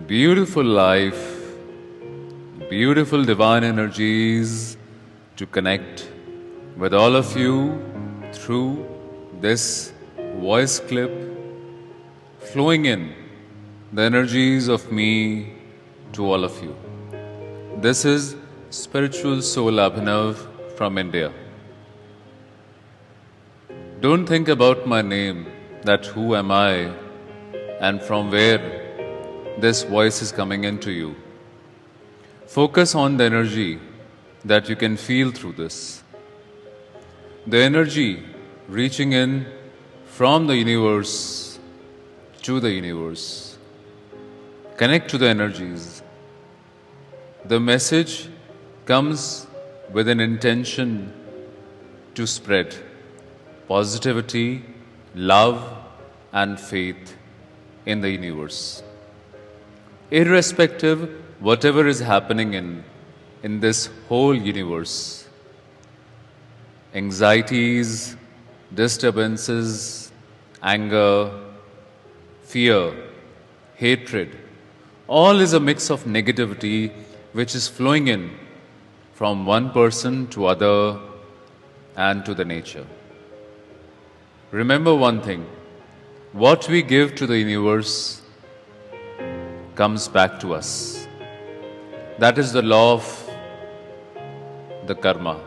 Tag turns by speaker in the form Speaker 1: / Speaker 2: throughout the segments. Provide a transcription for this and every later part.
Speaker 1: Beautiful life, beautiful divine energies to connect with all of you through this voice clip, flowing in the energies of me to all of you. This is Spiritual Soul Abhinav from India. Don't think about my name, that who am I and from where this voice is coming into you. Focus on the energy that you can feel through this. The energy reaching in from the universe to the universe. Connect to the energies. The message comes with an intention to spread positivity, love, and faith in the universe. Irrespective whatever is happening in this whole universe, anxieties, disturbances, anger, fear, hatred, all is a mix of negativity which is flowing in from one person to other and to the nature. Remember one thing, what we give to the universe comes back to us. That is the law of the karma.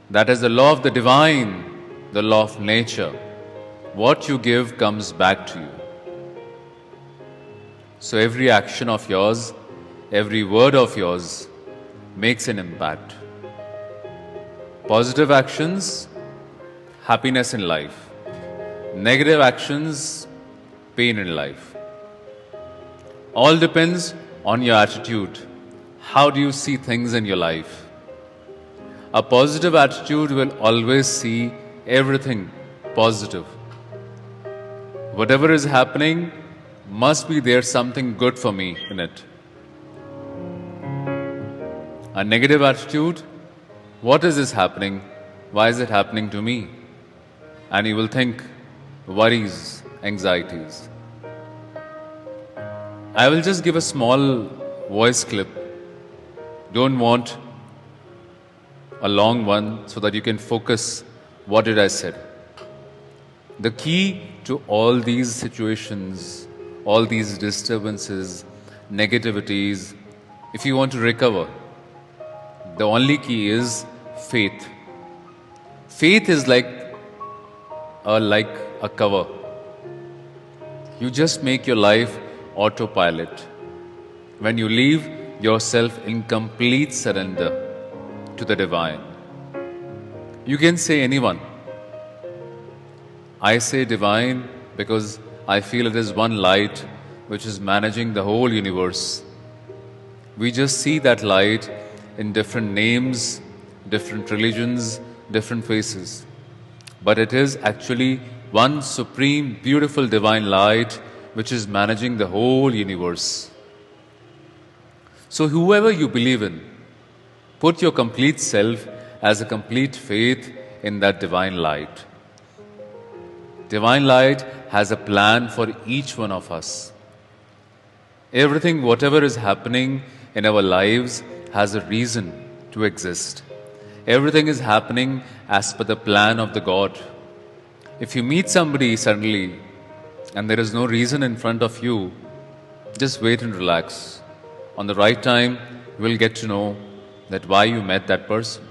Speaker 1: That is the law of the divine, the law of nature. What you give comes back to you. So every action of yours, every word of yours makes an impact. Positive actions, happiness in life. Negative actions, pain in life. All depends on your attitude. How do you see things in your life? A positive attitude will always see everything positive. Whatever is happening, must be there something good for me in it. A negative attitude, what is this happening? Why is it happening to me? And you will think worries, anxieties. I will just give a small voice clip. Don't want a long one so that you can focus what did I said. The key to all these situations, all these disturbances, negativities, if you want to recover, the only key is faith. Faith is like a cover. You just make your life autopilot. When you leave yourself in complete surrender to the divine. You can say anyone. I say divine because I feel it is one light which is managing the whole universe. We just see that light in different names, different religions, different faces. But it is actually one supreme, beautiful divine light which is managing the whole universe. So whoever you believe in, put your complete self as a complete faith in that divine light. Divine light has a plan for each one of us. Everything, whatever is happening in our lives has a reason to exist. Everything is happening as per the plan of the God. If you meet somebody suddenly and there is no reason in front of you, just wait and relax. On the right time, you will get to know that why you met that person.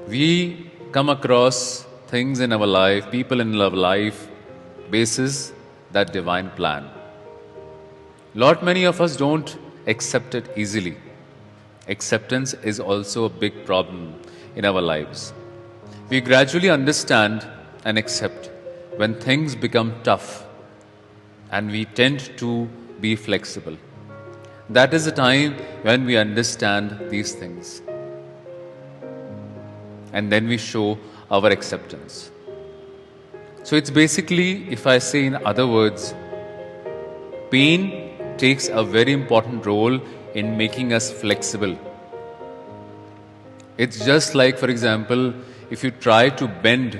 Speaker 1: We come across things in our life, people in our life, basis that divine plan. Many of us don't accept it easily. Acceptance is also a big problem in our lives. We gradually understand and accept when things become tough, and we tend to be flexible. That is the time when we understand these things. And then we show our acceptance. So it's basically, if I say in other words, pain takes a very important role in making us flexible. It's just like, for example, if you try to bend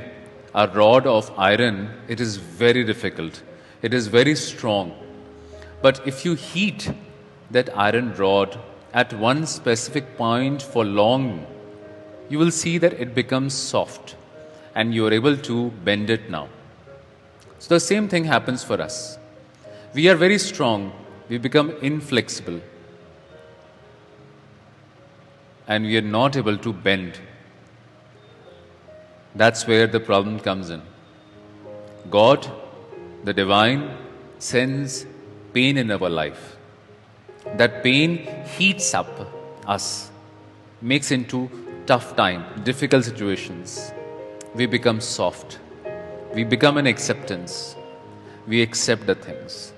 Speaker 1: a rod of iron, it is very difficult. It is very strong. But if you heat that iron rod at one specific point for long, you will see that it becomes soft and you are able to bend it now. So the same thing happens for us. We are very strong, we become inflexible, and we are not able to bend. That's where the problem comes in. God, the divine, sends pain in our life. That pain heats up us, makes into tough time, difficult situations. We become soft. We become an acceptance. We accept the things.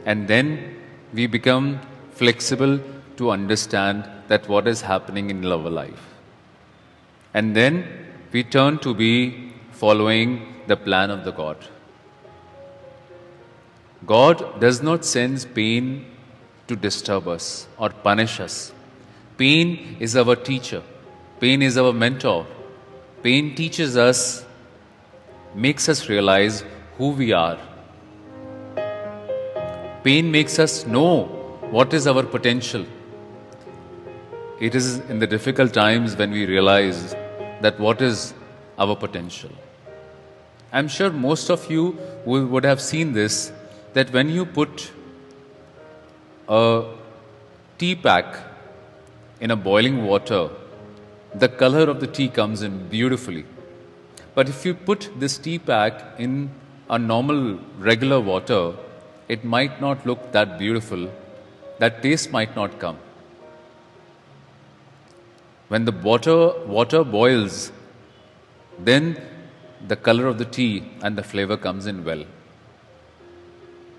Speaker 1: And then we become flexible to understand that what is happening in our life. And then we turn to be following the plan of the God. God does not send pain to disturb us or punish us. Pain is our teacher. Pain is our mentor. Pain teaches us, makes us realize who we are. Pain makes us know what is our potential. It is in the difficult times when we realize that what is our potential. I'm sure most of you would have seen this, that when you put a tea pack in a boiling water, the color of the tea comes in beautifully. But if you put this tea pack in a normal, regular water, it might not look that beautiful. That taste might not come. When the water boils, then the color of the tea and the flavor comes in well.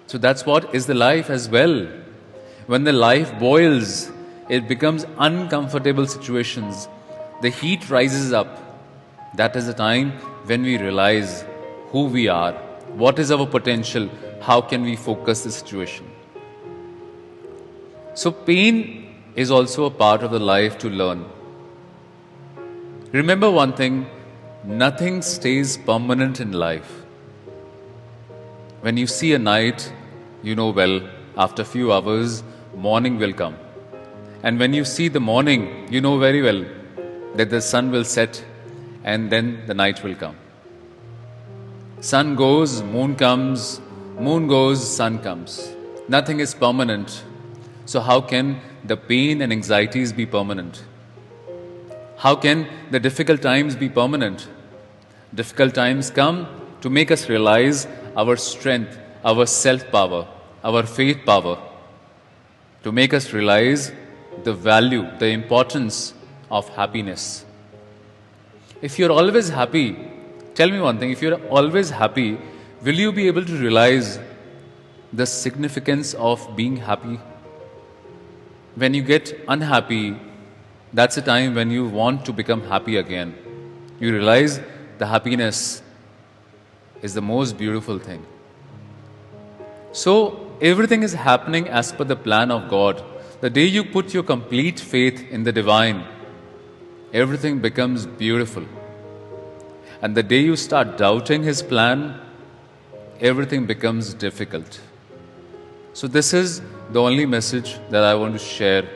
Speaker 1: So that's what is the life as well. When the life boils, it becomes uncomfortable situations. The heat rises up. That is the time when we realize who we are, what is our potential, how can we focus the situation. So pain is also a part of the life to learn. Remember one thing, nothing stays permanent in life. When you see a night, you know well, after a few hours, morning will come. And when you see the morning, you know very well that the sun will set and then the night will come. Sun goes, moon comes, moon goes, sun comes. Nothing is permanent. So how can the pain and anxieties be permanent? How can the difficult times be permanent? Difficult times come to make us realize our strength, our self-power, our faith power, to make us realize the value, the importance of happiness. If you're always happy, tell me one thing, if you're always happy, will you be able to realize the significance of being happy? When you get unhappy, that's the time when you want to become happy again. You realize the happiness is the most beautiful thing. So, everything is happening as per the plan of God. The day you put your complete faith in the divine, everything becomes beautiful. And the day you start doubting His plan, everything becomes difficult. So this is the only message that I want to share